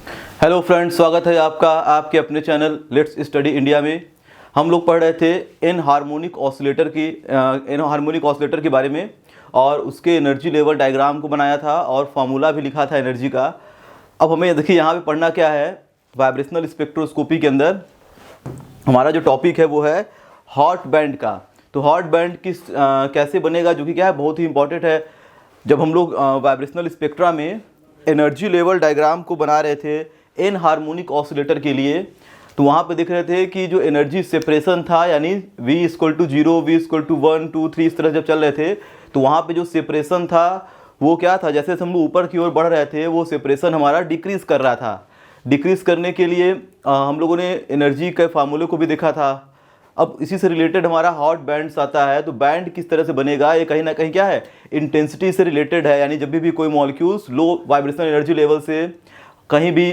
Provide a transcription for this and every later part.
Hello friends, स्वागत है आपका आपके अपने चैनल लेट्स स्टडी इंडिया में। हम लोग पढ़ रहे थे इन हार्मोनिक ऑसिलेटर के बारे में और उसके एनर्जी लेवल डायग्राम को बनाया था और फार्मूला भी लिखा था एनर्जी का। अब हमें देखिए यहाँ पे पढ़ना क्या है। वाइब्रेशनल स्पेक्ट्रोस्कोपी के अंदर हमारा जो टॉपिक है वो है हॉट बैंड का। तो हॉट बैंड कैसे बनेगा, जो कि क्या है, बहुत ही इंपॉर्टेंट है। जब हम लोग वाइब्रेशनल स्पेक्ट्रा में एनर्जी लेवल डायग्राम को बना रहे थे इन हार्मोनिक ऑसिलेटर के लिए, तो वहाँ पे देख रहे थे कि जो एनर्जी सेपरेशन था, यानी V = 0, V = 1, 2, 3 इस तरह जब चल रहे थे, तो वहाँ पे जो सेपरेशन था वो क्या था, जैसे हम लोग ऊपर की ओर बढ़ रहे थे वो सेपरेशन हमारा डिक्रीज़ कर रहा था। डिक्रीज़ करने के लिए हम लोगों ने एनर्जी के फार्मूले को भी देखा था। अब इसी से रिलेटेड हमारा हॉट बैंड्स आता है। तो बैंड किस तरह से बनेगा, ये कहीं ना कहीं क्या है, इंटेंसिटी से रिलेटेड है। यानी जब भी कोई मॉलिक्यूल्स लो वाइब्रेशनल एनर्जी लेवल से कहीं भी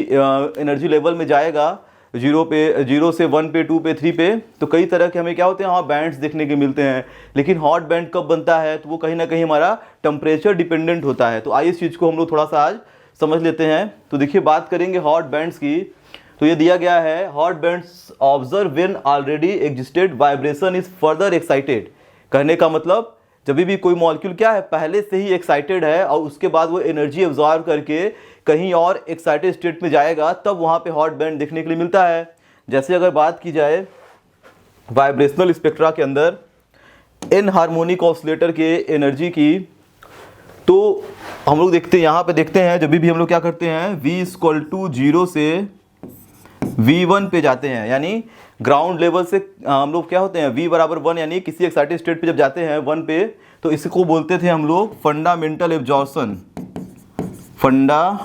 एनर्जी लेवल में जाएगा, 0 से 1 पे, 2 पे, 3 पे, तो कई तरह के हमें क्या होते हैं, वहाँ बैंड्स देखने के मिलते हैं। लेकिन हॉट बैंड कब बनता है, तो वो कहीं ना कहीं हमारा टेम्परेचर डिपेंडेंट होता है। तो आइए इस चीज़ को हम लोग थोड़ा सा आज समझ लेते हैं। तो देखिए, बात करेंगे हॉट बैंड्स की। तो ये दिया गया है, hot bands observe when already existed vibration is further excited. कहने का मतलब, जब भी कोई मॉलिक्यूल क्या है, पहले से ही एक्साइटेड है और उसके बाद वो एनर्जी एब्जॉर्ब करके कहीं और एक्साइटेड स्टेट में जाएगा, तब वहाँ पे हॉट बैंड देखने के लिए मिलता है। जैसे अगर बात की जाए वाइब्रेशनल स्पेक्ट्रा के अंदर इन हार्मोनिक ऑसिलेटर के एनर्जी की, तो हम लोग देखते हैं, यहाँ पे देखते हैं, जब भी हम लोग क्या करते हैं, V = 0 से V1 पे जाते हैं। यानी ग्राउंड लेवल से हम लोग क्या होते हैं, V = 1, यानी किसी एक्साइटेड स्टेट पे जब जाते हैं 1 पे, तो इसको बोलते थे हम लोग फंडामेंटल एब्जॉर्प्शन। Fundamental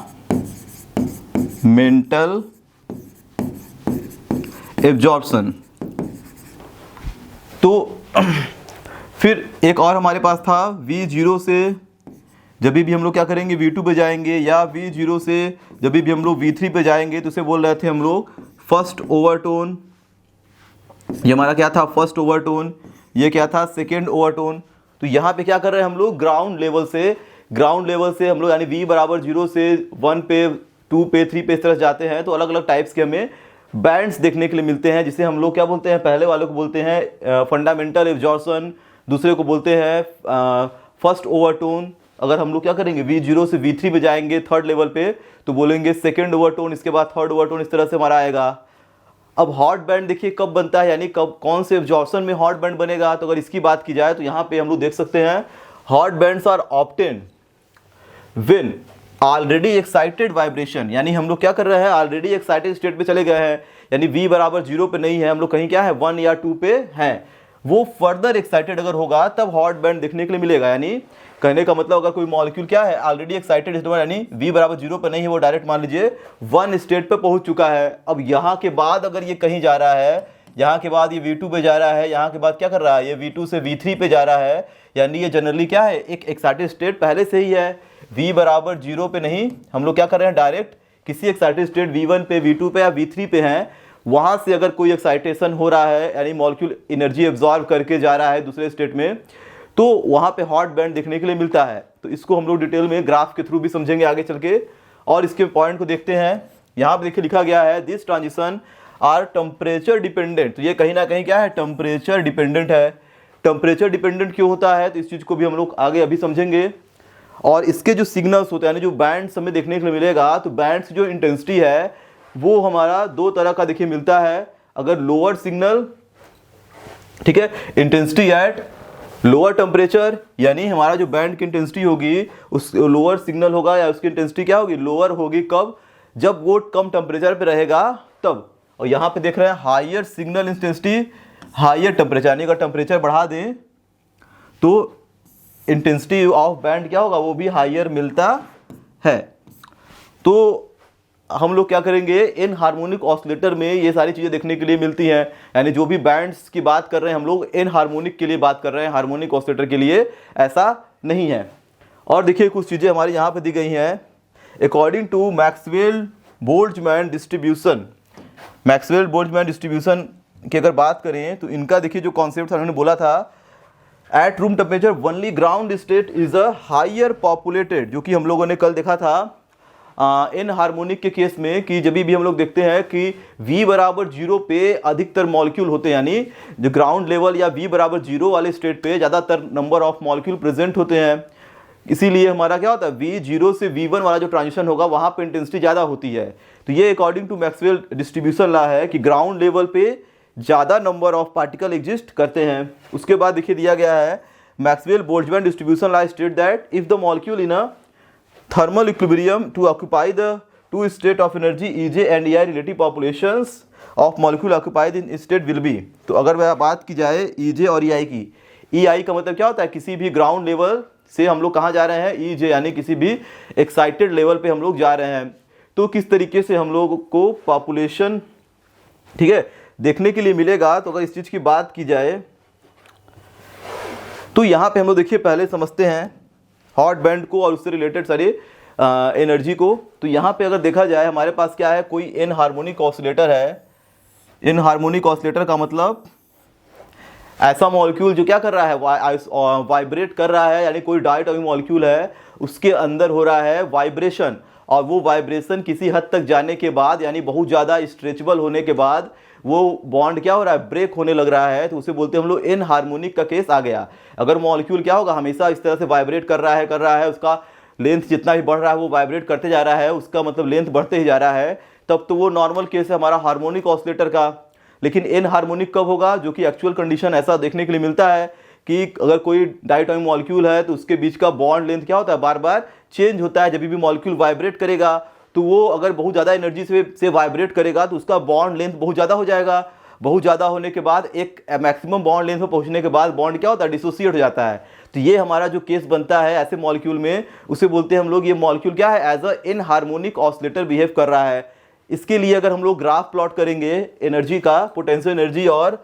absorption. तो फिर एक और हमारे पास था, V0 से जब भी हम लोग क्या करेंगे, V2 पे जाएंगे, या V0 से जब भी हम लोग V3 पे जाएंगे, तो उसे बोल रहे थे हम लोग फर्स्ट ओवरटोन। ये हमारा क्या था, फर्स्ट ओवरटोन। ये क्या था, सेकेंड ओवरटोन। तो यहाँ पे क्या कर रहे हैं हम लोग, ग्राउंड लेवल से हम लोग, यानी V = 0 से 1 पे, 2 पे, 3 पे इस तरह जाते हैं। तो अलग अलग टाइप्स के हमें बैंड्स देखने के लिए मिलते हैं, जिसे हम लोग क्या बोलते हैं, पहले वाले को बोलते हैं फंडामेंटल एब्जॉर्प्शन, दूसरे को बोलते हैं फर्स्ट ओवरटोन। अगर हम लोग क्या करेंगे, V0 से V3 पे जाएंगे थर्ड लेवल पे, तो बोलेंगे सेकेंड ओवरटोन, इसके बाद थर्ड ओवरटोन, इस तरह से हमारा आएगा। अब हॉट बैंड देखिए कब बनता है, यानी कब, कौन से एब्जॉर्प्शन में हॉट बैंड बनेगा। तो अगर इसकी बात की जाए, तो यहाँ पे हम लोग देख सकते हैं, hot bands are obtain when already excited vibration. यानी हम लोग क्या कर रहे हैं, ऑलरेडी एक्साइटेड स्टेट पे चले गए हैं, यानी V = 0 पे नहीं है, हम लोग कहीं क्या है, 1 या 2 पे हैं। वो फर्दर एक्साइटेड अगर होगा, तब हॉट बैंड देखने के लिए मिलेगा। यानी कहने का मतलब, अगर कोई मॉलिक्यूल क्या है, ऑलरेडी एक्साइटेड है, यानी V = 0 पे नहीं है, वो डायरेक्ट मान लीजिए 1 स्टेट पे पहुंच चुका है। अब यहाँ के बाद अगर ये कहीं जा रहा है, यहाँ के बाद ये V2 पे जा रहा है, यहाँ के बाद क्या कर रहा है, ये V2 से V3 पे जा रहा है, यानी ये जनरली क्या है, एक एक्साइटेड स्टेट पहले से ही है। V = 0 पे नहीं, हम लोग क्या कर रहे हैं, डायरेक्ट किसी एक्साइटेड स्टेट V1 पे, V2 पे या V3 पे हैं, वहाँ से अगर कोई एक्साइटेशन हो रहा है, यानी मॉलिक्यूल एनर्जी एब्जॉर्ब करके जा रहा है दूसरे स्टेट में, तो वहाँ पे हॉट बैंड देखने के लिए मिलता है। तो इसको हम लोग डिटेल में ग्राफ के थ्रू भी समझेंगे आगे चल के, और इसके पॉइंट को देखते हैं। यहाँ पे देखिए लिखा गया है, this transition are temperature dependent. तो ये कहीं ना कहीं क्या है, टेम्परेचर डिपेंडेंट है। टेम्परेचर डिपेंडेंट क्यों होता है, तो इस चीज़ को भी हम लोग आगे अभी समझेंगे। और इसके जो सिग्नल्स होते हैं, यानी जो बैंड्स हमें देखने के लिए मिलेगा, तो बैंड्स जो इंटेंसिटी है वो हमारा दो तरह का देखिए मिलता है। अगर लोअर सिग्नल, ठीक है, इंटेंसिटी एट लोअर टेम्परेचर, यानी हमारा जो बैंड की इंटेंसिटी होगी, उस लोअर सिग्नल होगा या उसकी इंटेंसिटी क्या होगी, लोअर होगी। कब, जब वो कम टेम्परेचर पे रहेगा तब। और यहाँ पे देख रहे हैं higher signal intensity higher temperature, यानी अगर टेम्परेचर बढ़ा दें तो इंटेंसिटी ऑफ बैंड क्या होगा, वो भी हायर मिलता है। तो हम लोग क्या करेंगे, इन हार्मोनिक ऑसिलेटर में ये सारी चीज़ें देखने के लिए मिलती हैं। यानी जो भी बैंड्स की बात कर रहे हैं हम लोग, इन हार्मोनिक के लिए बात कर रहे हैं, हार्मोनिक ऑसिलेटर के लिए ऐसा नहीं है। और देखिए कुछ चीज़ें हमारी यहाँ पे दी गई हैं। According to Maxwell Boltzmann distribution, Maxwell Boltzmann distribution की अगर बात करें, तो इनका देखिए जो कॉन्सेप्ट था, उन्होंने बोला था, at room temperature only ground state is a higher populated, जो कि हम लोगों ने कल देखा था, इन हार्मोनिक के केस में कि जब भी हम लोग देखते हैं कि V बराबर 0 पे अधिकतर मॉलिक्यूल होते हैं, यानी जो ग्राउंड लेवल या V बराबर 0 वाले स्टेट पे ज़्यादातर नंबर ऑफ मॉलिक्यूल प्रेजेंट होते हैं, इसीलिए हमारा क्या होता है V0 से V1 वाला जो ट्रांजिशन होगा वहाँ पे इंटेंसिटी ज़्यादा होती है। तो ये according to Maxwell distribution law है कि ग्राउंड लेवल पे ज़्यादा नंबर ऑफ पार्टिकल एग्जिस्ट करते हैं। उसके बाद देखिए दिया गया है Maxwell Boltzmann distribution law state that if the molecule in a thermal equilibrium to occupy the two state of energy EJ and EI relative populations of molecule occupied in state will be। तो अगर वह बात की जाए EJ और EI की, EI का मतलब क्या होता है किसी भी ग्राउंड लेवल से हम लोग कहाँ जा रहे हैं, EJ यानी किसी भी एक्साइटेड लेवल पे हम लोग जा रहे हैं। तो किस तरीके से हम लोग को पॉपुलेशन, ठीक है, देखने के लिए मिलेगा। तो अगर इस चीज़ की बात की जाए तो यहाँ पे हम लोग देखिए पहले समझते हैं हॉट बैंड को और उससे रिलेटेड सारे एनर्जी को। तो यहाँ पे अगर देखा जाए हमारे पास क्या है, कोई एन हार्मोनिक ऑसिलेटर है। एन हार्मोनिक ऑसिलेटर का मतलब ऐसा मॉलिक्यूल जो क्या कर रहा है, वाइब्रेट कर रहा है, यानी कोई डायटोमिक मॉलिक्यूल है उसके अंदर हो रहा है वाइब्रेशन, और वो वाइब्रेशन किसी हद तक जाने के बाद यानी बहुत ज़्यादा स्ट्रेचेबल होने के बाद वो बॉन्ड क्या हो रहा है, ब्रेक होने लग रहा है। तो उसे बोलते हैं हम लोग इन हार्मोनिक का केस आ गया। अगर मॉलिक्यूल क्या होगा हमेशा इस तरह से वाइब्रेट कर रहा है, उसका लेंथ जितना भी बढ़ रहा है वो वाइब्रेट करते जा रहा है, उसका मतलब लेंथ बढ़ते ही जा रहा है, तब तो वो नॉर्मल केस है हमारा हार्मोनिक ऑसिलेटर का। लेकिन इन हार्मोनिक कब होगा, जो कि एक्चुअल कंडीशन ऐसा देखने के लिए मिलता है कि अगर कोई डायटोमिक मॉलिक्यूल है तो उसके बीच का बॉन्ड लेंथ क्या होता है, बार बार चेंज होता है। जब भी मॉलिक्यूल वाइब्रेट करेगा तो वो अगर बहुत ज़्यादा एनर्जी से वाइब्रेट करेगा तो उसका बॉन्ड लेंथ बहुत ज़्यादा हो जाएगा। बहुत ज़्यादा होने के बाद एक मैक्सिमम बॉन्ड लेंथ पर पहुंचने के बाद बॉन्ड क्या होता है, डिसोसिएट हो जाता है। तो ये हमारा जो केस बनता है ऐसे मॉलिक्यूल में, उसे बोलते हैं हम लोग ये मॉलिक्यूल क्या है, as a in harmonic oscillator behave कर रहा है। इसके लिए अगर हम लोग ग्राफ प्लॉट करेंगे एनर्जी का, पोटेंशियल एनर्जी और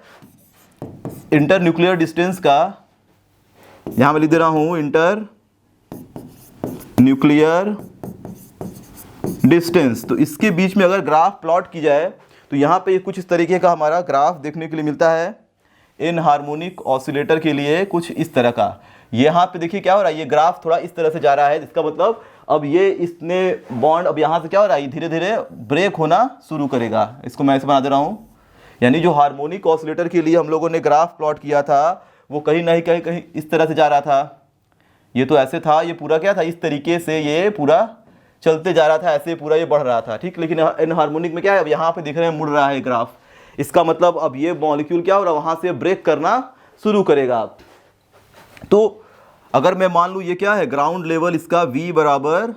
इंटर न्यूक्लियर डिस्टेंस का, यहाँ मैं लिख दे रहा हूँ इंटर न्यूक्लियर डिस्टेंस, तो इसके बीच में अगर ग्राफ प्लॉट की जाए तो यहाँ पे कुछ इस तरीके का हमारा ग्राफ देखने के लिए मिलता है इन हार्मोनिक ऑसिलेटर के लिए, कुछ इस तरह का। यहाँ पे देखिए क्या हो रहा है, ये ग्राफ थोड़ा इस तरह से जा रहा है, जिसका मतलब अब ये इसने बॉन्ड अब यहाँ से क्या हो रहा है, धीरे धीरे ब्रेक होना शुरू करेगा। इसको मैं ऐसे बना दे रहा हूँ, यानी जो हार्मोनिक ऑसिलेटर के लिए हम लोगों ने ग्राफ प्लॉट किया था वो कहीं नहीं कहीं इस तरह से जा रहा था। ये तो ऐसे था, ये पूरा क्या था, इस तरीके से ये पूरा चलते जा रहा था, ऐसे पूरा ये बढ़ रहा था, ठीक। लेकिन इन हार्मोनिक में क्या है, अब यहाँ पे दिख रहे हैं मुड़ रहा है ग्राफ। इसका मतलब अब ये मॉलिक्यूल क्या हो रहा है, वहाँ से ब्रेक करना शुरू करेगा। तो अगर मैं मान लूँ ये क्या है, ग्राउंड लेवल इसका V बराबर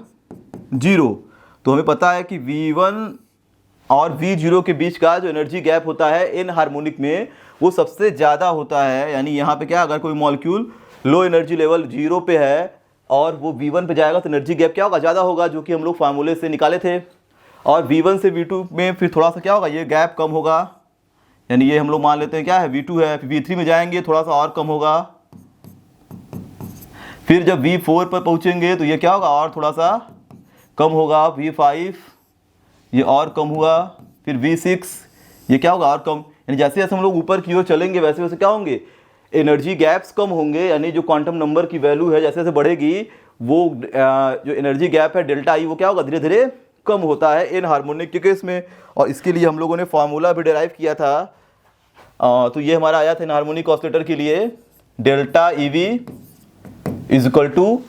0, तो हमें पता है कि V1 और V0 के बीच का जो एनर्जी गैप होता है इन हार्मोनिक में वो सबसे ज़्यादा होता है। यानी यहाँ पे क्या, अगर कोई मॉलिक्यूल लो एनर्जी लेवल 0 पे है और वो V1 पे जाएगा तो एनर्जी गैप क्या होगा, ज़्यादा होगा, जो कि हम लोग फार्मूले से निकाले थे। और V1 से V2 में फिर थोड़ा सा क्या होगा, ये गैप कम होगा, यानी ये हम लोग मान लेते हैं क्या है V2 है, V3 में जाएंगे थोड़ा सा और कम होगा, फिर जब V4 पर पहुँचेंगे तो ये क्या होगा, और थोड़ा सा कम होगा, V5 ये और कम हुआ, फिर V6 ये क्या होगा, और कम। यानी जैसे जैसे हम लोग ऊपर की ओर चलेंगे वैसे वैसे क्या होंगे, एनर्जी गैप्स कम होंगे। यानी जो क्वांटम नंबर की वैल्यू है जैसे जैसे बढ़ेगी वो जो एनर्जी गैप है डेल्टा आई वो क्या होगा, धीरे धीरे कम होता है इन हार्मोनिक के केस में। और इसके लिए हम लोगों ने फार्मूला भी डिराइव किया था। तो ये हमारा आया था इन हार्मोनिक ऑसिलेटर के लिए, delta E V is equal to,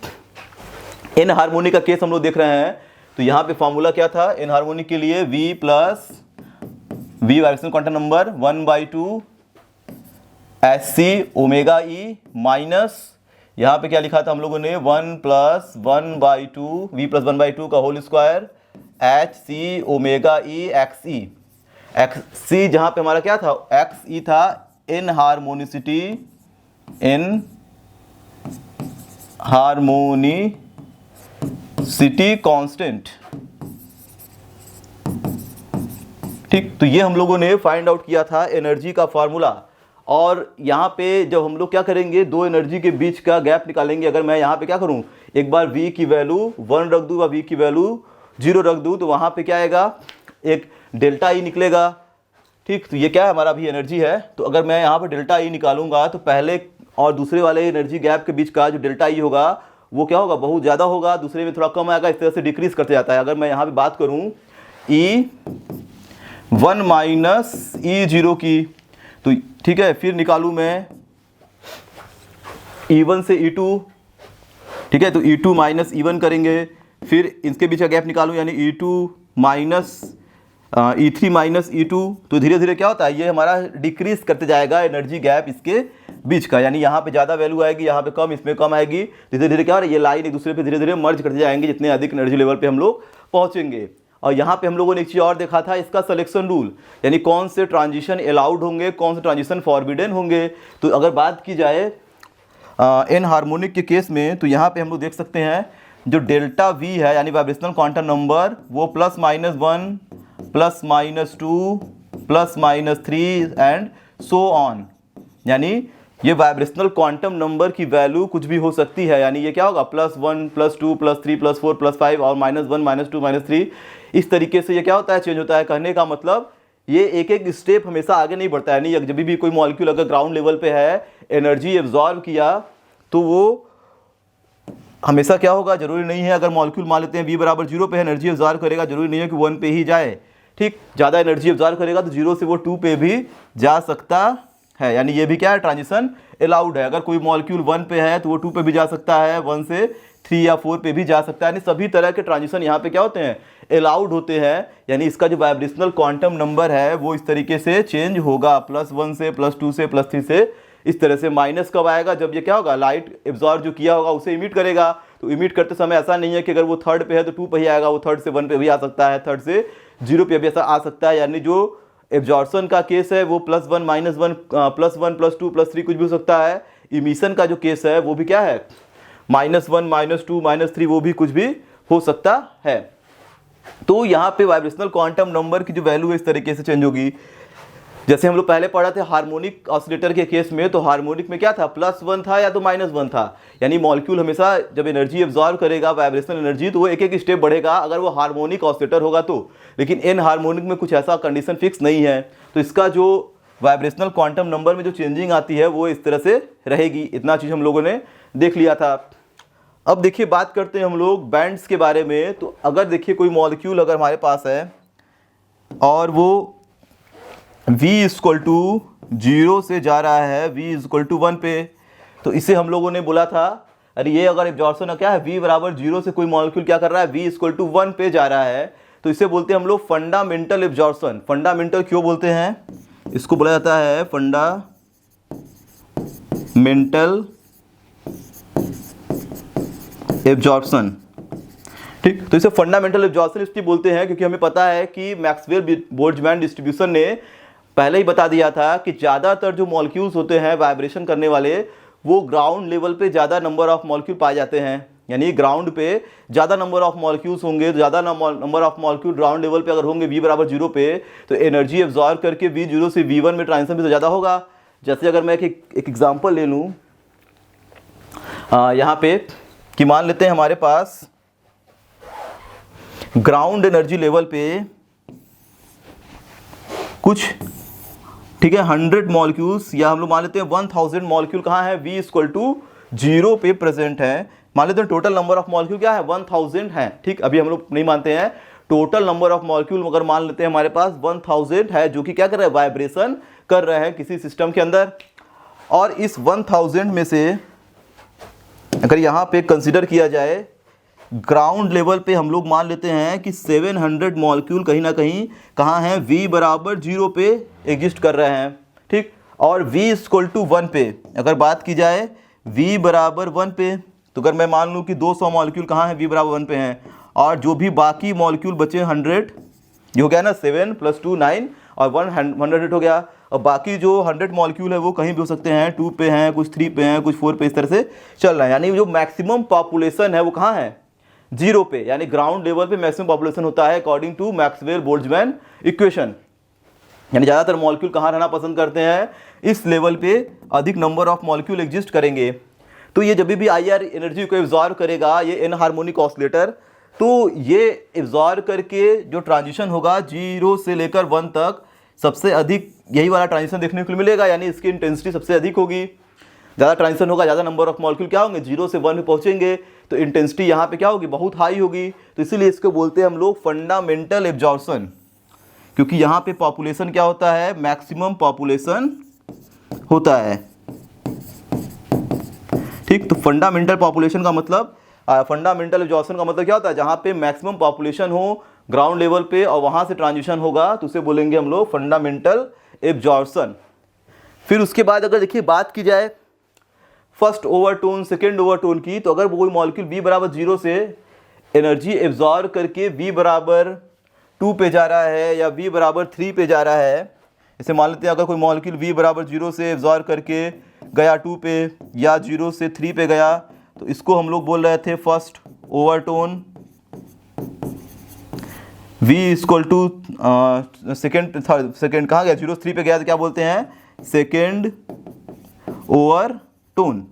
in harmonic का केस हम लोग देख रहे हैं तो यहाँ पे फार्मूला क्या था इन हार्मोनिक के लिए, V plus V vibration quantum number 1/2 SC omega e minus, यहाँ पे क्या लिखा था हम लोगों ने, 1 प्लस 1/2 V प्लस 1/2 का होल स्क्वायर HC ओमेगा ई XE। XC जहाँ पे हमारा क्या था, XE था इन हार्मोनिसिटी, इन हार्मोनिसिटी कांस्टेंट, ठीक। तो ये हम लोगों ने फाइंड आउट किया था एनर्जी का फार्मूला। और यहाँ पे जब हम लोग क्या करेंगे, दो एनर्जी के बीच का गैप निकालेंगे। अगर मैं यहाँ पे क्या करूँ, एक बार V की वैल्यू 1 रख दूँ और V की वैल्यू 0 रख दूँ तो वहाँ पे क्या आएगा, एक डेल्टा ई निकलेगा, ठीक। तो ये क्या है, हमारा भी एनर्जी है। तो अगर मैं यहाँ पर डेल्टा ई निकालूंगा तो पहले और दूसरे वाले एनर्जी गैप के बीच का जो डेल्टा ई होगा वो क्या होगा, बहुत ज़्यादा होगा, दूसरे में थोड़ा कम आएगा, इस तरह से डिक्रीज करते जाता है। अगर मैं यहाँ पे बात करूँ E1 माइनस E0 की, तो ठीक है, फिर निकालूँ मैं E1 से E2, ठीक है, तो E2 माइनस E1 करेंगे, फिर इसके बीच का गैप निकालूँ यानी E2 minus E3 minus E2, तो धीरे धीरे क्या होता है, ये हमारा डिक्रीज करते जाएगा एनर्जी गैप इसके बीच का, यानी यहाँ पे ज़्यादा वैल्यू आएगी, यहाँ पे कम, इसमें कम आएगी, धीरे धीरे क्या हो रहा है, ये लाइन एक दूसरे पे धीरे धीरे मर्ज करते जाएंगे जितने अधिक एनर्जी लेवल पे हम लोग पहुँचेंगे। और यहाँ पे हम लोगों ने एक चीज़ और देखा था, इसका सिलेक्शन रूल, यानी कौन से ट्रांजिशन अलाउड होंगे, कौन से ट्रांजिशन फॉरबिडन होंगे। तो अगर बात की जाए एन हार्मोनिक के केस में, तो यहाँ पे हम लोग देख सकते हैं जो डेल्टा वी है यानी वाइब्रेशनल क्वांटम नंबर, वो +-1 +-2 +-3 एंड सो ऑन, यानी ये वाइब्रेशनल क्वांटम नंबर की वैल्यू कुछ भी हो सकती है, यानी ये क्या होगा +1 +2 +3 +4 +5 और -1 -2 -3, इस तरीके से ये क्या होता है, चेंज होता है। कहने का मतलब ये एक एक स्टेप हमेशा आगे नहीं बढ़ता है, यानी जब भी कोई मॉलिक्यूल अगर ग्राउंड लेवल पे है, एनर्जी एब्जॉर्ब किया, तो वो हमेशा क्या होगा, जरूरी नहीं है, अगर मॉलिक्यूल मान लेते हैं V बराबर 0 पे है, एनर्जी एब्जॉर्ब करेगा, जरूरी नहीं है कि 1 पे ही जाए, ठीक, ज़्यादा एनर्जी एब्जॉर्ब करेगा तो 0 से वो 2 पे भी जा सकता है, यानी ये भी क्या है, ट्रांजिशन अलाउड है। अगर कोई मॉलिक्यूल 1 पे है तो वो 2 पे भी जा सकता है, 1 से 3 या 4 पे भी जा सकता है, यानी सभी तरह के ट्रांजिशन यहाँ पे क्या होते हैं, अलाउड होते हैं। यानी इसका जो वाइब्रेशनल क्वांटम नंबर है वो इस तरीके से चेंज होगा, +1 से +2 से +3 से, इस तरह से। माइनस कब आएगा, जब ये क्या होगा, लाइट एब्जॉर्ब जो किया होगा उसे इमिट करेगा, तो इमिट करते समय ऐसा नहीं है कि अगर वो 3rd पे है तो 2 पे ही आएगा, वो 3rd से 1 पे भी आ सकता है, 3rd से 0 पे भी ऐसा आ सकता है। यानी जो एब्जॉर्प्शन का केस है वो +1 -1 +1 +2 +3 कुछ भी हो सकता है। इमिशन का जो केस है वो भी क्या है, -1 -2 -3, वो भी कुछ भी हो सकता है। तो यहाँ पे वाइब्रेशनल क्वांटम नंबर की जो वैल्यू है इस तरीके से चेंज होगी। जैसे हम लोग पहले पढ़ा थे हार्मोनिक ऑसिलेटर के केस में, तो हार्मोनिक में क्या था, +1 था या तो -1 था, यानी मॉलिक्यूल हमेशा जब एनर्जी एब्जॉर्ब करेगा वाइब्रेशनल एनर्जी, तो वो एक एक स्टेप बढ़ेगा अगर वो हार्मोनिक ऑसिलेटर होगा तो। लेकिन एन हार्मोनिक में कुछ ऐसा कंडीशन फिक्स नहीं है, तो इसका जो वाइब्रेशनल क्वांटम नंबर में जो चेंजिंग आती है वो इस तरह से रहेगी। इतना चीज़ हम लोगों ने देख लिया था। अब देखिए बात करते हैं हम लोग बैंड्स के बारे में। तो अगर देखिए कोई मॉलिक्यूल अगर हमारे पास है और वो V = 0 से जा रहा है V = 1 पे, तो इसे हम लोगों ने बोला था, अरे ये अगर एब्जॉर्प्शन क्या है, V बराबर 0 से कोई मॉलिक्यूल क्या कर रहा है, V = 1 पे जा रहा है, तो इसे बोलते हैं हम लोग फंडामेंटल एब्जॉर्प्शन। फंडामेंटल क्यों बोलते हैं, इसको बोला जाता है फंडामेंटल एब्जॉर्प्शन, ठीक। तो इसे फंडामेंटल एब्जॉर्प्शन इसलिए बोलते हैं क्योंकि हमें पता है कि मैक्सवेल बोल्ट्जमैन डिस्ट्रीब्यूशन ने पहले ही बता दिया था कि ज़्यादातर जो मॉलिक्यूल्स होते हैं वाइब्रेशन करने वाले, वो ग्राउंड लेवल पे ज़्यादा नंबर ऑफ मॉलिक्यूल पाए जाते हैं। यानी ग्राउंड पे ज़्यादा नंबर ऑफ मॉलिक्यूल्स होंगे, ज़्यादा number of molecule ground level पे अगर होंगे V बराबर 0 पे, तो एनर्जी एब्जॉर्ब करके V0 से V1 में ट्रांजिशन भी तो ज़्यादा होगा। जैसे अगर मैं एक एग्जाम्पल ले लूँ यहाँ पे, कि मान लेते हैं हमारे पास ग्राउंड एनर्जी लेवल पे कुछ, ठीक है, 100 मॉलिक्यूल्स, या हम लोग मान लेते हैं 1000 मॉलिक्यूल कहाँ है, V = 0 पे प्रेजेंट है। मान लेते हैं टोटल नंबर ऑफ मॉलिक्यूल क्या है, 1000 है, ठीक। अभी हम लोग नहीं मानते हैं, टोटल नंबर ऑफ मॉलिक्यूल अगर मान लेते हैं हमारे पास 1000 है, जो कि क्या कर रहे हैं, वाइब्रेशन कर रहे हैं किसी सिस्टम के अंदर। और इस 1000 में से अगर यहाँ पे कंसिडर किया जाए, ग्राउंड लेवल पे हम लोग मान लेते हैं कि 700 मॉलिक्यूल कहीं ना कहीं कहाँ हैं, V बराबर 0 पे एग्जिस्ट कर रहे हैं, ठीक। और V = 1 पे अगर बात की जाए, V बराबर 1 पे, तो अगर मैं मान लूँ कि 200 मॉलिक्यूल कहाँ हैं, V बराबर 1 पे हैं, और जो भी बाकी मॉलिक्यूल बचे 100, ये हो गया ना, 7 + 2 9 और 100 हो गया। और बाकी जो 100 मॉलिक्यूल है वो कहीं भी हो सकते हैं, 2 पे हैं, कुछ 3 पे हैं, कुछ 4 पे, इस तरह से चल रहा है। यानी जो मैक्सिमम पॉपुलेशन है वो कहाँ है, 0 पे, यानी ग्राउंड लेवल पे मैक्सिमम पॉपुलेशन होता है according to Maxwell Boltzmann equation. यानी ज़्यादातर मॉलिक्यूल कहाँ रहना पसंद करते हैं, इस लेवल पे अधिक नंबर ऑफ मॉलिक्यूल एग्जिस्ट करेंगे। तो ये जब भी IR एनर्जी को एब्जॉर्ब करेगा, ये एन हार्मोनिक ऑसिलेटर, तो ये एब्जॉर्ब करके जो ट्रांजिशन होगा 0 से लेकर 1 तक, सबसे अधिक यही वाला ट्रांजिशन देखने को मिलेगा, यानी इसकी इंटेंसिटी सबसे अधिक होगी। ज़्यादा ट्रांजिशन होगा, ज़्यादा नंबर ऑफ मॉलिक्यूल क्या होंगे, 0 से 1 में पहुँचेंगे, तो इंटेंसिटी यहाँ पे क्या होगी, बहुत हाई होगी। तो इसीलिए इसको बोलते हैं हम लोग फंडामेंटल एब्जॉर्प्शन, क्योंकि यहाँ पे पॉपुलेशन क्या होता है, मैक्सिमम पॉपुलेशन होता है। ठीक, तो फंडामेंटल पॉपुलेशन का मतलब, फंडामेंटल एब्जॉर्प्शन का मतलब क्या होता है, जहाँ पे मैक्सिमम पॉपुलेशन हो ग्राउंड लेवल पे और वहाँ से ट्रांजिशन होगा तो उसे बोलेंगे हम लोग फंडामेंटल एब्जॉर्प्शन। फिर उसके बाद अगर देखिए बात की जाए फर्स्ट ओवरटोन सेकेंड ओवरटोन की, तो अगर कोई मॉलिक्यूल V बराबर 0 से एनर्जी एब्जॉर्ब करके V बराबर 2 पे जा रहा है या V बराबर 3 पे जा रहा है, जैसे मान लेते हैं अगर कोई मॉलिक्यूल V बराबर 0 से एब्जॉर्ब करके गया 2 पे या 0 से 3 पे गया, तो इसको हम लोग बोल रहे थे first overtone. V equal to second कहाँ गया, 0 से 3 पे गया तो क्या बोलते हैं, सेकेंड ओवरटोन।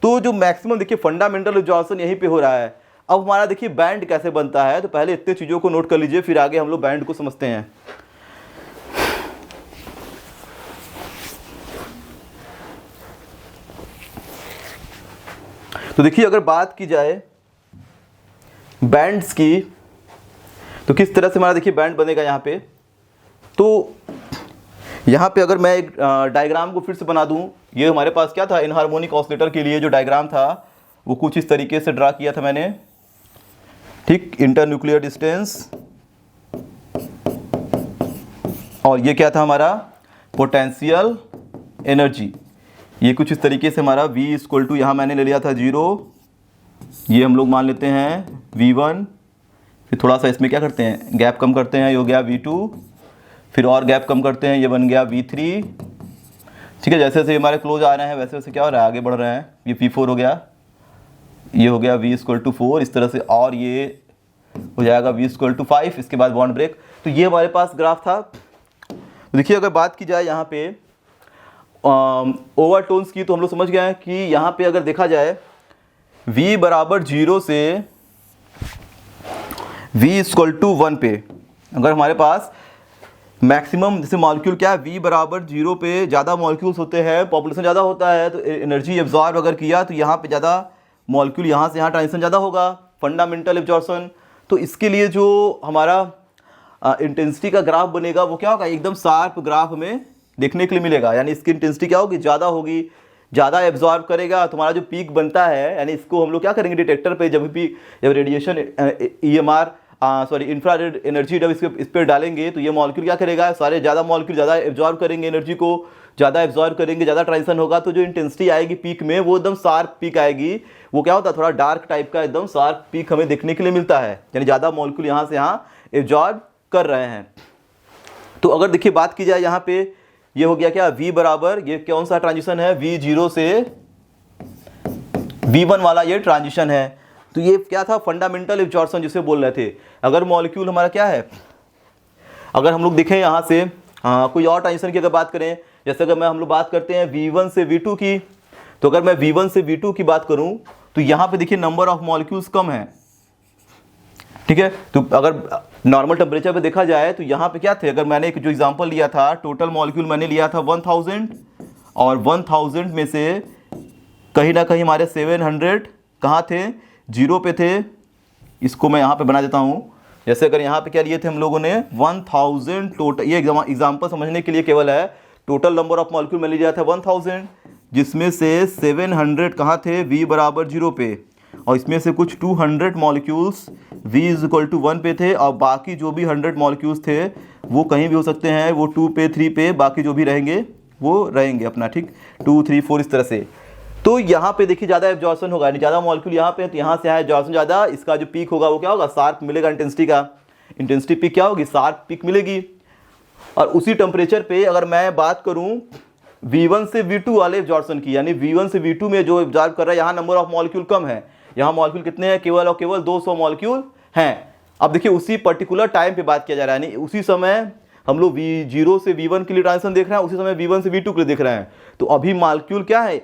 तो जो मैक्सिमम देखिए फंडामेंटल एब्जॉर्प्शन यहीं पे हो रहा है। अब हमारा देखिए बैंड कैसे बनता है, तो पहले इतने चीज़ों को नोट कर लीजिए, फिर आगे हम लोग बैंड को समझते हैं। तो देखिए अगर बात की जाए बैंड्स की, तो किस तरह से हमारा देखिए बैंड बनेगा यहाँ पे। तो यहाँ पे अगर मैं एक डायग्राम को फिर से बना दूँ, ये हमारे पास क्या था, इनहार्मोनिक ऑसिलेटर के लिए जो डायग्राम था वो कुछ इस तरीके से ड्रा किया था मैंने। ठीक, इंटरन्यूक्लियर डिस्टेंस, और ये क्या था हमारा पोटेंशियल एनर्जी। ये कुछ इस तरीके से हमारा V इक्वल टू, यहाँ मैंने ले लिया था 0, ये हम लोग मान लेते हैं V1, फिर थोड़ा सा इसमें क्या करते हैं, गैप कम करते हैं, ये हो गया V2, फिर और गैप कम करते हैं, ये बन गया V3। ठीक है, जैसे जैसे हमारे क्लोज आ रहे हैं वैसे वैसे क्या हो रहा है, आगे बढ़ रहे हैं। ये P4 हो गया, ये हो गया V इक्वल टू 4 इस तरह से, और ये हो जाएगा V इक्वल टू 5, इसके बाद बॉन्ड ब्रेक। तो ये हमारे पास ग्राफ था। तो देखिए अगर बात की जाए यहाँ पे ओवरटोन्स की, तो हम लोग समझ गए हैं कि यहाँ पे अगर देखा जाए V बराबर 0 से V इक्वल टू 1 पे अगर हमारे पास मैक्सिमम जैसे मॉलिक्यूल क्या है, V बराबर 0 पे ज़्यादा मॉलिक्यूल्स होते हैं, पॉपुलेशन ज़्यादा होता है, तो एनर्जी एब्जॉर्ब अगर किया तो यहाँ पे ज़्यादा मॉलिक्यूल यहाँ से यहाँ ट्रांजिशन ज़्यादा होगा, फंडामेंटल एब्जॉर्प्शन। तो इसके लिए जो हमारा इंटेंसिटी का ग्राफ बनेगा वो क्या होगा, एकदम शार्प ग्राफ हमें देखने के लिए मिलेगा। यानी इसकी इंटेंसिटी क्या होगी, ज़्यादा होगी, ज़्यादा एब्जॉर्ब करेगा। तुम्हारा जो पीक बनता है, यानी इसको हम लोग क्या करेंगे, डिटेक्टर पे जब रेडिएशन EMR इंफ्रारेड एनर्जी जब इस पर डालेंगे तो ये मॉलिक्यूल क्या करेगा, सारे ज़्यादा मॉलिक्यूल ज़्यादा एब्जॉर्ब करेंगे, एनर्जी को ज़्यादा एब्जॉर्ब करेंगे, ज़्यादा ट्रांजिशन होगा। तो जो इंटेंसिटी आएगी पीक में वो एकदम शार्प पीक आएगी। वो क्या होता है, थोड़ा डार्क टाइप का एकदम शार्प पीक हमें देखने के लिए मिलता है, यानी ज़्यादा मॉलिक्यूल यहाँ से यहाँ एब्जॉर्ब कर रहे हैं। तो अगर देखिए बात की जाए यहाँ पे, ये हो गया क्या, V बराबर, ये कौन सा ट्रांजिशन है, V0 से V1 वाला ये ट्रांजिशन है। तो ये क्या था, फंडामेंटल एब्जॉर्प्शन जिसे बोल रहे थे। अगर मॉलिक्यूल हमारा क्या है, अगर हम लोग देखें यहाँ से कोई और ट्रांजिशन की अगर बात करें, जैसे अगर हम लोग बात करते हैं V1 से V2 की, तो अगर मैं V1 से V2 की बात करूँ तो यहाँ पे देखिए नंबर ऑफ मॉलिक्यूल्स कम है। ठीक है, तो अगर नॉर्मल टेम्परेचर पे देखा जाए तो यहाँ पे क्या थे, अगर मैंने एक जो एग्जांपल लिया था, टोटल मॉलिक्यूल मैंने लिया था 1000, और 1000 में से कहीं ना कहीं हमारे 700 कहाँ थे, 0 पे थे। इसको मैं यहाँ पे बना देता हूँ। जैसे अगर यहाँ पे क्या लिए थे हम लोगों ने 1000 टोटल, ये एग्जाम्पल समझने के लिए केवल है, टोटल नंबर ऑफ मॉलिक्यूल मैंने लिया था 1000, जिसमें से 700 कहाँ थे, V बराबर 0 पे, और इसमें से कुछ 200 मॉलिक्यूल्स V इक्वल टू 1 पे थे, और बाकी जो भी 100 मॉलिक्यूल्स थे वो कहीं भी हो सकते हैं, वो 2 पे 3 पे, बाकी जो भी रहेंगे वो रहेंगे अपना, ठीक, 2 3 4 इस तरह से। तो यहाँ पे देखिए ज़्यादा एब्जॉर्प्शन होगा, यानी ज़्यादा मॉलिक्यूल यहाँ पे है तो यहाँ से है एब्जॉर्प्शन ज़्यादा, इसका जो पीक होगा वो क्या होगा, शार्प मिलेगा इंटेंसिटी का, इंटेंसिटी पीक क्या होगी, शार्प पीक मिलेगी। और उसी टेम्परेचर पे अगर मैं बात करूँ V1 से V2 वाले एब्जॉर्प्शन की, यानी V1 से V2 में जो एब्जॉर्ब कर रहा है, यहाँ नंबर ऑफ मॉलिक्यूल कम है, यहाँ मॉलिक्यूल कितने हैं, केवल और केवल 200 मॉलिक्यूल हैं। अब देखिए उसी पर्टिकुलर टाइम पे बात किया जा रहा है, यानी उसी समय हम लोग V0 से V1 के लिए ट्रांजिशन देख रहे हैं, उसी समय V1 से V2 के लिए देख रहे हैं। तो अभी मॉलिक्यूल क्या है,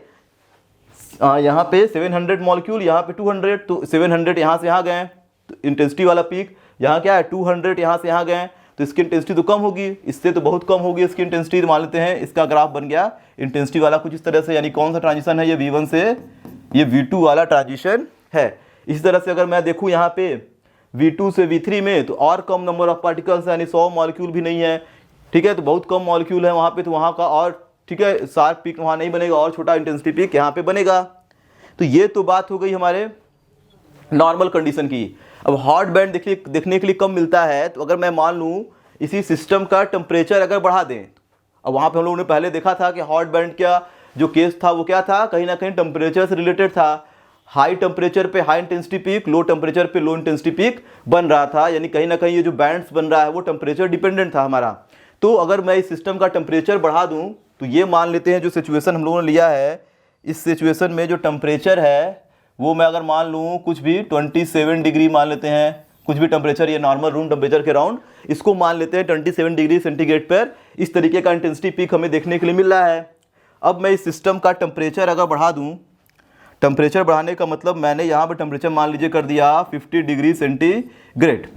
यहाँ पे 700 मॉलिक्यूल, यहाँ पे 200, तो 700 यहाँ से यहाँ गए, तो इंटेंसिटी वाला पीक यहाँ क्या है, 200 यहाँ से यहाँ गए, तो इसकी इंटेंसिटी तो कम होगी, इससे तो बहुत कम होगी इसकी इंटेंसिटी। मान लेते हैं इसका ग्राफ बन गया इंटेंसिटी वाला कुछ इस तरह से, यानी कौन सा ट्रांजिशन है ये, V1 से ये V2 वाला ट्रांजिशन है। इसी तरह से अगर मैं देखूँ यहाँ पे V2 से V3 में, तो और कम नंबर ऑफ पार्टिकल्स, यानी 100 मॉलिक्यूल भी नहीं है, ठीक है, तो बहुत कम मॉलिक्यूल है वहाँ पे, तो वहाँ का और, ठीक है, शार्प पीक वहाँ नहीं बनेगा और छोटा इंटेंसिटी पीक यहाँ पे बनेगा। तो ये तो बात हो गई हमारे नॉर्मल कंडीशन की। अब हॉट बैंड देखने के लिए कम मिलता है, तो अगर मैं मान लूँ इसी सिस्टम का टेम्परेचर अगर बढ़ा दें, अब वहाँ पे हम लोगों ने पहले देखा था कि हॉट बैंड का जो केस था वो क्या था, कहीं ना कहीं टेम्परेचर से रिलेटेड था। हाई टेम्परेचर पे high intensity peak, low temperature पे लो इंटेंसिटी पीक बन रहा था, यानी कहीं ना कहीं ये जो बैंड्स बन रहा है वो टेम्परेचर डिपेंडेंट था हमारा। तो अगर मैं इस सिस्टम का टेम्परेचर बढ़ा दूं, तो ये मान लेते हैं जो सिचुएशन हम लोगों ने लिया है, इस सिचुएशन में जो टेम्परेचर है वो मैं अगर मान लूँ कुछ भी 27 डिग्री मान लेते हैं, कुछ भी टेम्परेचर, ये नॉर्मल रूम टेम्परेचर के अराउंड इसको मान लेते हैं 27 डिग्री सेंटीग्रेड पर, इस तरीके का इंटेंसिटी पीक हमें देखने के लिए मिल रहा है। अब मैं इस सिस्टम का टेम्परेचर अगर बढ़ा दूँ, टेम्परेचर बढ़ाने का मतलब मैंने यहाँ पर टेम्परेचर मान लीजिए कर दिया 50 डिग्री सेंटीग्रेड,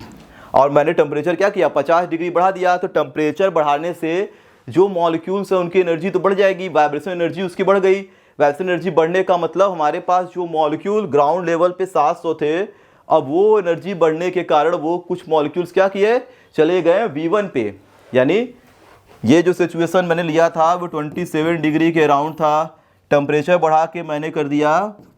और मैंने टेम्परेचर क्या किया 50 डिग्री बढ़ा दिया। तो टेम्परेचर बढ़ाने से जो मॉलिक्यूल्स है उनकी एनर्जी तो बढ़ जाएगी, वाइब्रेशन एनर्जी उसकी बढ़ गई। वाइब्रेशन एनर्जी बढ़ने का मतलब हमारे पास जो मॉलिक्यूल ग्राउंड लेवल पे 700 थे, अब वो एनर्जी बढ़ने के कारण वो कुछ मॉलिक्यूल्स क्या किए, चले गए V1 पे। यानी ये जो सिचुएशन मैंने लिया था वो 27 डिग्री के अराउंड था, टेम्परेचर बढ़ा के मैंने कर दिया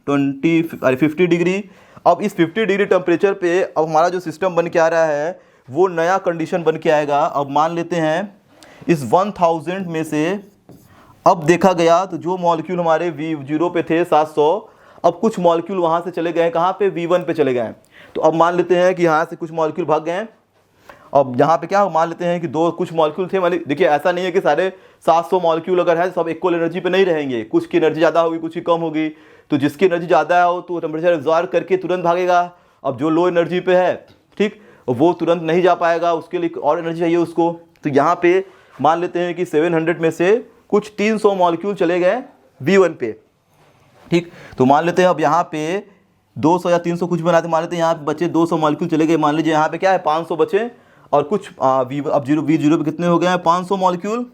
50 डिग्री। अब इस 50 डिग्री टेम्परेचर पे अब हमारा जो सिस्टम बन के आ रहा है वो नया कंडीशन बन के आएगा। अब मान लेते हैं इस 1000 में से अब देखा गया तो जो मॉलिक्यूल हमारे V0 पे थे 700, अब कुछ मॉलिक्यूल वहाँ से चले गए कहाँ पे, V1 पे चले गए। तो अब मान लेते हैं कि यहाँ से कुछ मॉलिक्यूल भाग गए। अब यहाँ पे क्या मान लेते हैं कि कुछ मॉलिक्यूल थे, मतलब देखिए ऐसा नहीं है कि सारे 700 मॉलिक्यूल अगर है सब इक्वल एनर्जी पे नहीं रहेंगे, कुछ की एनर्जी ज़्यादा होगी, कुछ की कम होगी। तो जिसकी एनर्जी ज़्यादा हो तो टेम्परेचर एब्जॉर्ब करके तुरंत भागेगा। अब जो लो एनर्जी पे है, ठीक, वो तुरंत नहीं जा पाएगा, उसके लिए और एनर्जी चाहिए उसको। तो यहाँ पे मान लेते हैं कि 700 में से कुछ 300 मॉलिक्यूल चले गए V1 पे, ठीक। तो मान लेते हैं अब यहाँ पे 200 या 300 कुछ बनाते, मान लेते हैं यहाँ पे बचे 200 मॉलिक्यूल चले गए। मान लीजिए यहाँ पे क्या है 500 बचे, और कुछ अब V0 पे कितने हो गए हैं 500 मॉलिक्यूल,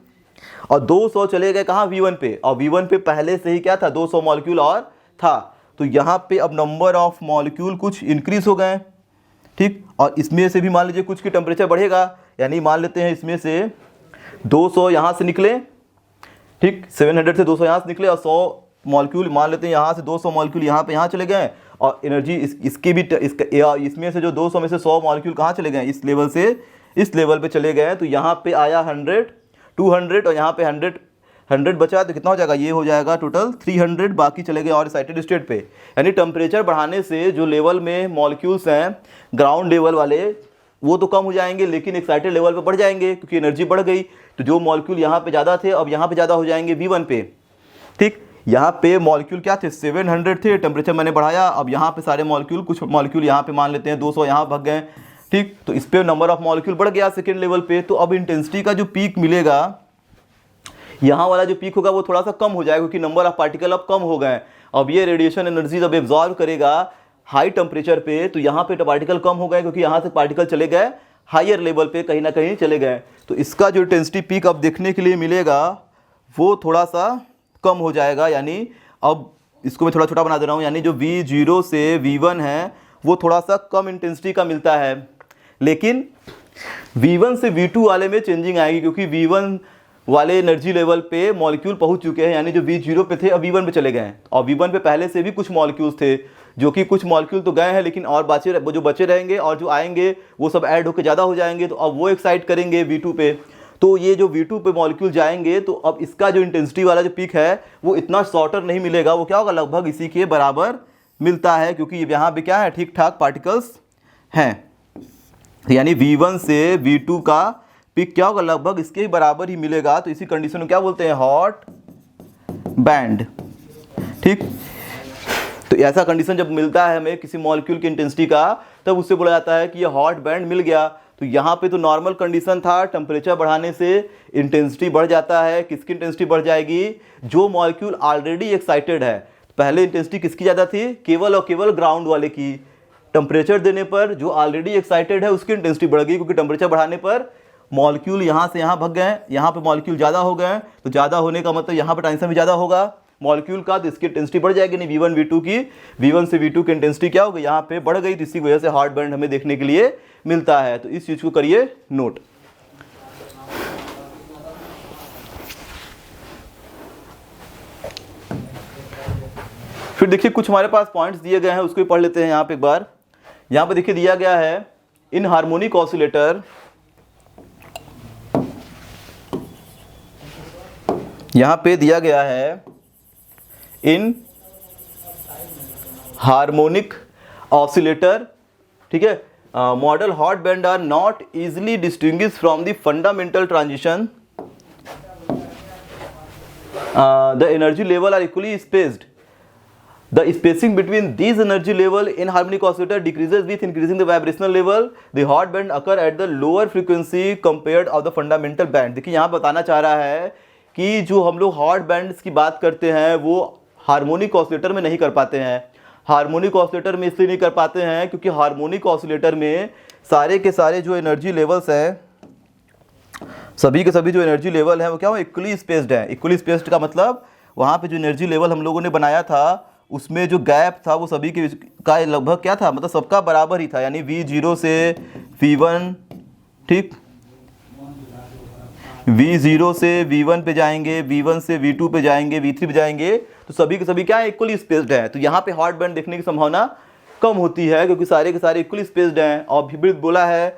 और 200 चले गए कहाँ V1 पे, और V1 पे पहले से ही क्या था 200 मॉलिक्यूल और था। तो यहाँ पे अब नंबर ऑफ मॉलिक्यूल कुछ इंक्रीज हो गए, ठीक। और इसमें से भी मान लीजिए कुछ की टेम्परेचर बढ़ेगा, यानी मान लेते हैं इसमें से 200 यहाँ से निकले, ठीक, 700 से 200 यहाँ से निकले, और 100 मॉलिक्यूल मान लेते हैं यहाँ से 200 मॉलिक्यूल यहाँ चले गए, और एनर्जी इसकी भी इसमें से जो 200 में से 100 मॉलिक्यूल कहाँ चले गए, इस लेवल से इस लेवल पे चले गए। तो यहाँ पे आया 100, 200, और यहाँ पे 100 बचा, तो कितना हो जाएगा, ये हो जाएगा टोटल 300, बाकी चले गए और एक्साइटेड स्टेट पे। यानी टेम्परेचर बढ़ाने से जो लेवल में मॉलिक्यूल्स हैं ग्राउंड लेवल वाले वो तो कम हो जाएंगे, लेकिन एक्साइटेड लेवल पे बढ़ जाएंगे क्योंकि एनर्जी बढ़ गई। तो जो मॉलिक्यूल यहाँ पे ज़्यादा थे अब यहाँ पे ज़्यादा हो जाएंगे V1 पे, ठीक। यहाँ पे मॉलिक्यूल क्या थे 700 थे, टेम्परेचर मैंने बढ़ाया, अब यहाँ पे सारे मॉलिक्यूल, कुछ मॉलिक्यूल यहाँ पे मान लेते हैं 200 यहाँ भाग गए, ठीक। तो इस पे नंबर ऑफ मॉलिक्यूल बढ़ गया सेकेंड लेवल पे। तो अब इंटेंसिटी का जो पीक मिलेगा, यहाँ वाला जो पीक होगा वो थोड़ा सा कम हो जाएगा क्योंकि नंबर ऑफ पार्टिकल अब कम हो गए। अब ये रेडिएशन एनर्जी जब एब्जॉर्व करेगा हाई टेम्परेचर पे, तो यहाँ पे पार्टिकल कम हो गए क्योंकि यहाँ से पार्टिकल चले गए हायर लेवल पे, कहीं ना कहीं चले गए। तो इसका जो इंटेंसिटी पीक अब देखने के लिए मिलेगा वो थोड़ा सा कम हो जाएगा। यानी अब इसको मैं थोड़ा छोटा बना दे रहा हूँ, यानी जो V0 से V1 है वो थोड़ा सा कम इंटेंसिटी का मिलता है, लेकिन V1 से V2 वाले में चेंजिंग आएगी क्योंकि V1 वाले एनर्जी लेवल पे मॉलिक्यूल पहुंच चुके हैं, यानी जो V0 पे थे अब V1 पे चले गए हैं। और V1 पे पहले से भी कुछ मॉलिक्यूल्स थे, जो कि कुछ मॉलिक्यूल तो गए हैं लेकिन और जो बचे रहेंगे और जो आएंगे वो सब ऐड होकर ज़्यादा हो जाएंगे, तो अब वो एक्साइट करेंगे V2 पे। तो ये जो V2 पे मॉलिक्यूल जाएंगे तो अब इसका जो इंटेंसिटी वाला जो पीक है वो इतना शॉर्टर नहीं मिलेगा, वो क्या होगा लगभग इसी के बराबर मिलता है क्योंकि यहाँ पे क्या है ठीक ठाक पार्टिकल्स हैं। यानी V1 से V2 का पीक क्या होगा लगभग इसके ही बराबर ही मिलेगा। तो इसी कंडीशन में क्या बोलते हैं हॉट बैंड, ठीक। तो ऐसा कंडीशन जब मिलता है हमें किसी मॉलिक्यूल की इंटेंसिटी का, तब उससे बोला जाता है कि ये हॉट बैंड मिल गया। तो यहाँ पे तो नॉर्मल कंडीशन था, टेम्परेचर बढ़ाने से इंटेंसिटी बढ़ जाता है। किसकी इंटेंसिटी बढ़ जाएगी, जो मॉलिक्यूल ऑलरेडी एक्साइटेड है। पहले इंटेंसिटी किसकी ज़्यादा थी, केवल और केवल ग्राउंड वाले की। टेम्परेचर देने पर जो ऑलरेडी एक्साइटेड है उसकी इंटेंसिटी बढ़ गई क्योंकि टेम्परेचर बढ़ाने पर मॉलिक्यूल यहाँ से यहाँ भग गए, यहाँ पे मॉलिक्यूल ज़्यादा हो गए, तो ज़्यादा होने का मतलब यहाँ पे टेंशन भी ज़्यादा होगा, मॉलिक्यूल का, तो इसकी इंटेंसिटी बढ़ जाएगी, नहीं V1 V2 की, V1 से V2 की इंटेंसिटी क्या होगी, यहाँ पे बढ़ गई, तो इसी वजह से हॉट बैंड हमें देखने के लिए मिलता है। तो इस चीज को करिए नोट। फिर देखिए कुछ हमारे पास पॉइंट्स दिए गए हैं, उसको भी पढ़ लेते हैं यहाँ पे एक बार। यहाँ पे देखिए दिया गया है इन हार्मोनिक ऑसिलेटर, यहाँ पे दिया गया है इन हार्मोनिक ऑसिलेटर, ठीक है, model hot band are not easily distinguish from the fundamental transition, the energy level are equally spaced, the spacing between these energy level in harmonic oscillator decreases with increasing the vibrational level, the hot band occur at the lower frequency compared of the fundamental band। देखिए यहाँ बताना चाह रहा है कि जो हम लोग हॉट बैंड्स की बात करते हैं वो हार्मोनिक ऑसिलेटर में नहीं कर पाते हैं। हार्मोनिक ऑसिलेटर में इसलिए नहीं कर पाते हैं क्योंकि हार्मोनिक ऑसिलेटर में सारे के सारे जो एनर्जी लेवल्स हैं, सभी के सभी जो एनर्जी लेवल हैं वो क्या हो, इक्वली स्पेस्ड है। इक्वली स्पेस्ड का मतलब वहाँ पे जो एनर्जी लेवल हम लोगों ने बनाया था उसमें जो गैप था वो सभी के का लगभग क्या था, मतलब सबका बराबर ही था, यानी V0 से V1, ठीक, V0 से V1 पे जाएंगे, V1 से V2 पे जाएंगे, V3 पे जाएंगे, तो सभी के सभी क्या है, इक्वली स्पेस्ड है। तो यहाँ पे हॉट बैंड देखने की संभावना कम होती है क्योंकि सारे के सारे इक्वली स्पेस्ड हैं। और भी बोला है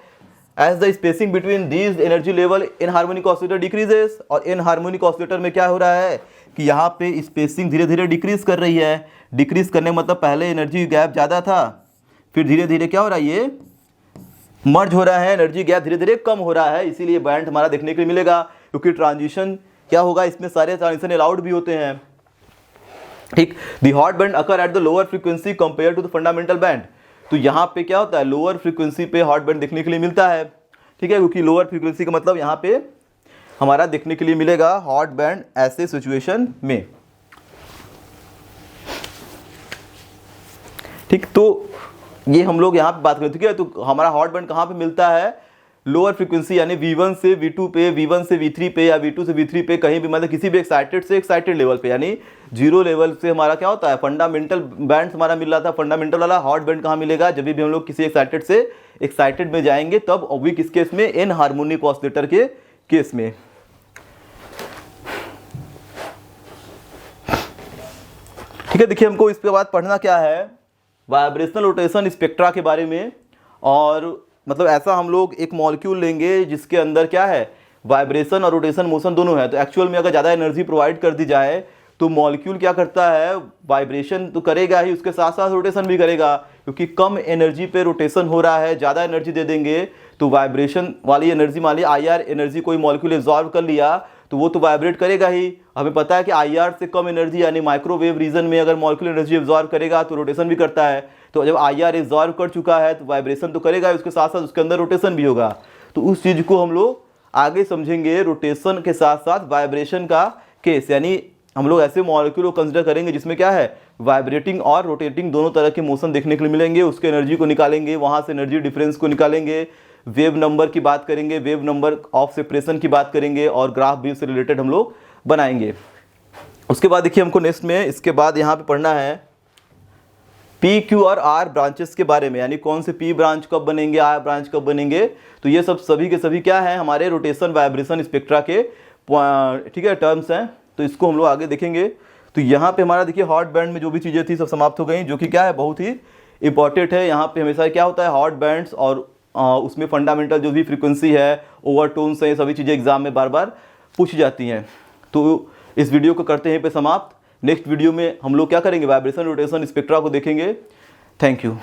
as the spacing between these energy level in harmonic oscillator decreases, और इन हार्मोनिक ऑसिलेटर में क्या हो रहा है कि यहाँ पे स्पेसिंग धीरे धीरे डिक्रीज कर रही है। डिक्रीज करने मतलब पहले एनर्जी गैप ज़्यादा था, फिर धीरे धीरे क्या हो रहा है, ये मर्ज हो रहा है, एनर्जी गैप धीरे धीरे कम हो रहा है, इसीलिए बैंड हमारा देखने के लिए मिलेगा। क्योंकि ट्रांजिशन क्या होगा, इसमें सारे ट्रांजिशन अलाउड भी होते हैं, ठीक। The hot band occur at the lower frequency compare to the fundamental band, तो यहाँ पे क्या होता है, लोअर फ्रीक्वेंसी पे हॉट बैंड देखने के लिए मिलता है, ठीक है, क्योंकि लोअर फ्रीक्वेंसी का मतलब यहाँ पे हमारा देखने के लिए मिलेगा हॉट बैंड ऐसे सिचुएशन में, ठीक। तो ये हम लोग यहाँ पे बात करते हैं, तो हमारा हॉट बैंड कहाँ पे मिलता है, लोअर फ्रीक्वेंसी यानी V1 से V2 पे, V1 से V3 पे, या V2 से V3 पे, कहीं भी मतलब किसी भी एक्साइटेड से एक्साइटेड लेवल पे, यानी जीरो लेवल से हमारा क्या होता है, फंडामेंटल बैंड हमारा मिल रहा था। फंडामेंटल वाला हॉट बैंड कहाँ मिलेगा, जब भी हम लोग किसी एक्साइटेड से एक्साइटेड में जाएंगे, तब अभी किस केस में, इन हार्मोनिक ऑसिलेटर के केस में, ठीक है। देखिए हमको इसके बाद पढ़ना क्या है, वाइब्रेशनल रोटेशन स्पेक्ट्रा के बारे में। और मतलब ऐसा हम लोग एक मॉलिक्यूल लेंगे जिसके अंदर क्या है, वाइब्रेशन और रोटेशन मोशन दोनों है। तो एक्चुअल में अगर ज़्यादा एनर्जी प्रोवाइड कर दी जाए तो मॉलिक्यूल क्या करता है, वाइब्रेशन तो करेगा ही, उसके साथ साथ रोटेशन भी करेगा। क्योंकि कम एनर्जी पे रोटेशन हो रहा है, ज़्यादा एनर्जी दे देंगे तो वाइब्रेशन वाली एनर्जी, मान लिया IR एनर्जी कोई मॉलिक्यूल एब्जॉर्व कर लिया तो वो तो वाइब्रेट करेगा ही। हमें पता है कि IR से कम एनर्जी यानी माइक्रोवेव रीजन में अगर मॉलिक्यूल एनर्जी एब्जॉर्व करेगा तो रोटेशन भी करता है। तो जब IR एब्जॉर्व कर चुका है तो वाइब्रेशन तो करेगा, उसके साथ साथ उसके अंदर रोटेशन भी होगा। तो उस चीज़ को हम लोग आगे समझेंगे, रोटेशन के साथ साथ वाइब्रेशन का केस, यानी हम लोग ऐसे मॉलिक्यूल को कंसिडर करेंगे जिसमें क्या है, वाइब्रेटिंग और रोटेटिंग दोनों तरह के मोशन देखने के लिए मिलेंगे। उसके एनर्जी को निकालेंगे, वहाँ से एनर्जी डिफरेंस को निकालेंगे, वेव नंबर की बात करेंगे, वेव नंबर ऑफ सेपरेशन की बात करेंगे, और ग्राफ भी उससे रिलेटेड हम लोग बनाएंगे। उसके बाद देखिए हमको नेक्स्ट में इसके बाद यहाँ पे पढ़ना है P, Q और R ब्रांचेस के बारे में, यानी कौन से P ब्रांच कब बनेंगे, R ब्रांच कब बनेंगे। तो ये सब सभी के सभी क्या है, हमारे रोटेशन वाइब्रेशन स्पेक्ट्रा के ठीक है टर्म्स हैं। तो इसको हम लोग आगे देखेंगे। तो यहाँ पे हमारा देखिए हॉट बैंड में जो भी चीज़ें थी सब समाप्त हो गई, जो कि क्या है, बहुत ही इंपॉर्टेंट है। यहाँ पे हमेशा क्या होता है, हॉट बैंड्स और उसमें फंडामेंटल जो भी फ्रीक्वेंसी है, ओवरटोन्स है, सभी चीज़ें एग्जाम में बार बार पूछी जाती हैं। तो इस वीडियो को करते हैं पे समाप्त। नेक्स्ट वीडियो में हम लोग क्या करेंगे, वाइब्रेशन रोटेशन स्पेक्ट्रा को देखेंगे। Thank you.